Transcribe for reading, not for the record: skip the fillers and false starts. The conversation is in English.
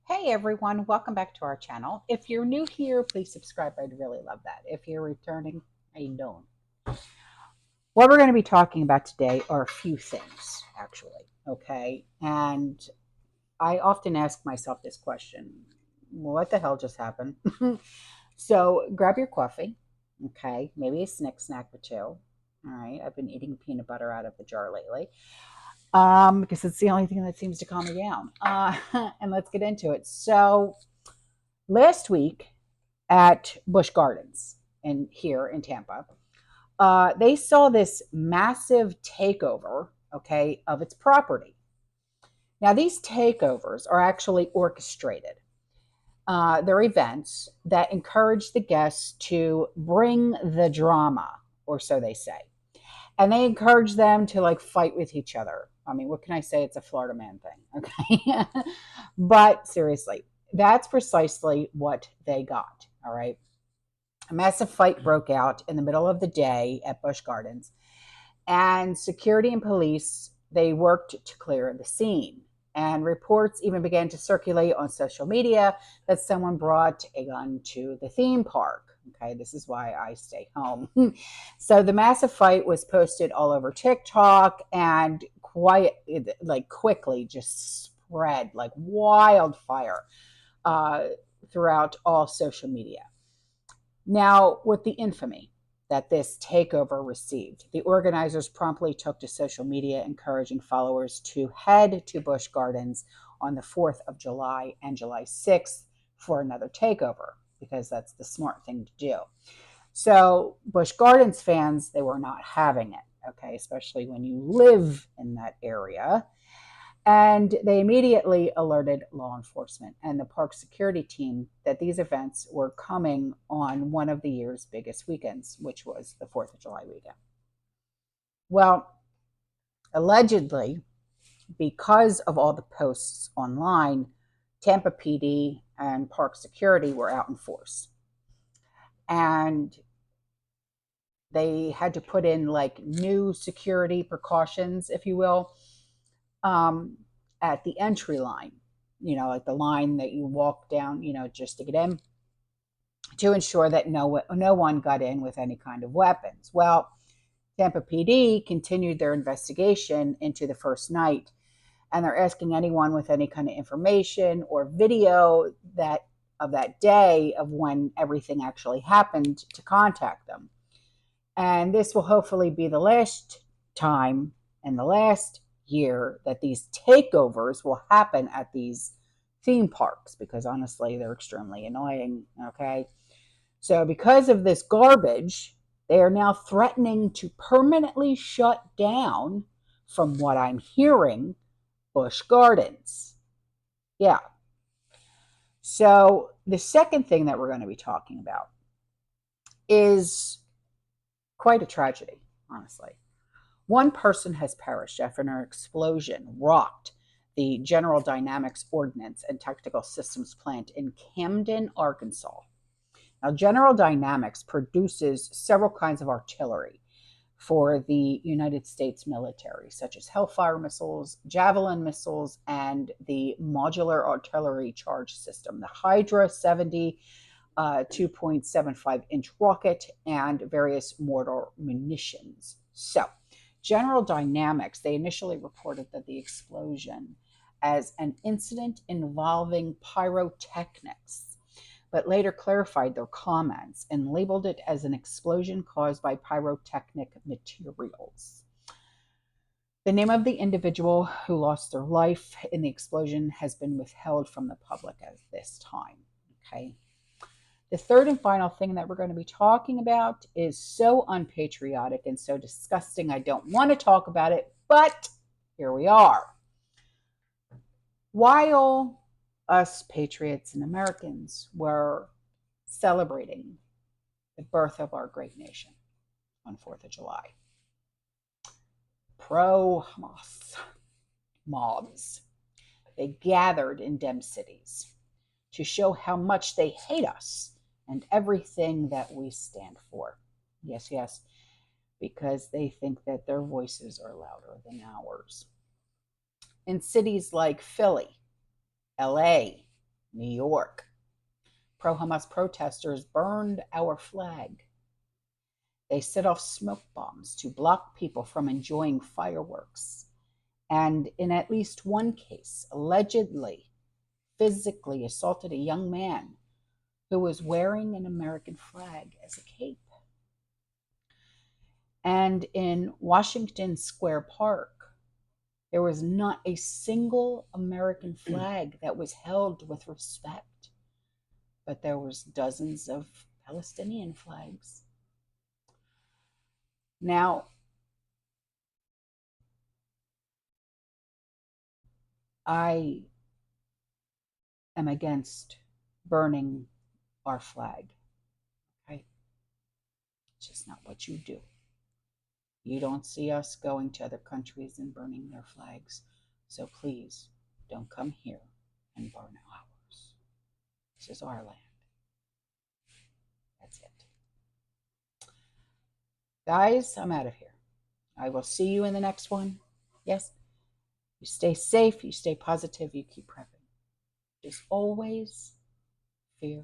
Hey everyone, welcome back to our channel. If you're new here, please subscribe. I'd really love that. If you're returning, I don't. What we're going to be talking about today are a few things, actually. Okay. And I often ask myself this question: what the hell just happened? So grab your coffee. Okay. Maybe a snick snack or two. All right. I've been eating peanut butter out of the jar lately. Because it's the only thing that seems to calm me down. And let's get into it. So last week at Busch Gardens and here in Tampa, they saw this massive takeover, okay, of its property. Now, these takeovers are actually orchestrated. They're events that encourage the guests to bring the drama, or so they say. And they encourage them to like fight with each other. I mean, what can I say? It's a Florida man thing, okay? But seriously, that's precisely what they got, all right? A massive fight broke out in the middle of the day at Busch Gardens, and security and police they worked to clear the scene. And reports even began to circulate on social media that someone brought a gun to the theme park. Okay, this is why I stay home. So the massive fight was posted all over TikTok and quickly just spread like wildfire uh, throughout all social media. Now, with the infamy that this takeover received, the organizers promptly took to social media, encouraging followers to head to Busch Gardens on the 4th of July and July 6th for another takeover, because that's the smart thing to do. So, Busch Gardens fans, they were not having it, okay, especially when you live in that area. And they immediately alerted law enforcement and the park security team that these events were coming on one of the year's biggest weekends, which was the 4th of July weekend. Well, allegedly, because of all the posts online, Tampa PD and park security were out in force. And they had to put in like new security precautions, if you will, um, at the entry line, like the line that you walk down, just to get in, to ensure that no one got in with any kind of weapons. Well, Tampa PD continued their investigation into the first night, and they're asking anyone with any kind of information or video that of that day of when everything actually happened to contact them. And this will hopefully be the last time and the last year that these takeovers will happen at these theme parks, because honestly, they're extremely annoying. Okay. So, because of this garbage, they are now threatening to permanently shut down, from what I'm hearing, Busch Gardens. Yeah. So, the second thing that we're going to be talking about is quite a tragedy, honestly. One person has perished after an explosion rocked the General Dynamics Ordnance and Technical Systems plant in Camden, Arkansas. Now, General Dynamics produces several kinds of artillery for the United States military, such as Hellfire missiles, Javelin missiles, and the Modular Artillery Charge System, the Hydra 70 2.75-inch rocket, and various mortar munitions. So, General Dynamics, they initially reported that the explosion as an incident involving pyrotechnics, but later clarified their comments and labeled it as an explosion caused by pyrotechnic materials. The name of the individual who lost their life in the explosion has been withheld from the public at this time. Okay. The third and final thing that we're going to be talking about is so unpatriotic and so disgusting, I don't want to talk about it, but here we are. While us patriots and Americans were celebrating the birth of our great nation on 4th of July, pro-Hamas mobs, they gathered in Dem cities to show how much they hate us and everything that we stand for. Yes, yes, because they think that their voices are louder than ours. In cities like Philly, LA, New York. Pro-Hamas protesters burned our flag. They set off smoke bombs to block people from enjoying fireworks. And in at least one case, allegedly physically assaulted a young man who was wearing an American flag as a cape. And in Washington Square Park, there was not a single American flag that was held with respect, but there was dozens of Palestinian flags. Now, I am against burning our flag. Okay? It's just not what you do. You don't see us going to other countries and burning their flags. So please don't come here and burn ours. This is our land. That's it. Guys, I'm out of here. I will see you in the next one. Yes? You stay safe, you stay positive, you keep prepping. Just always fear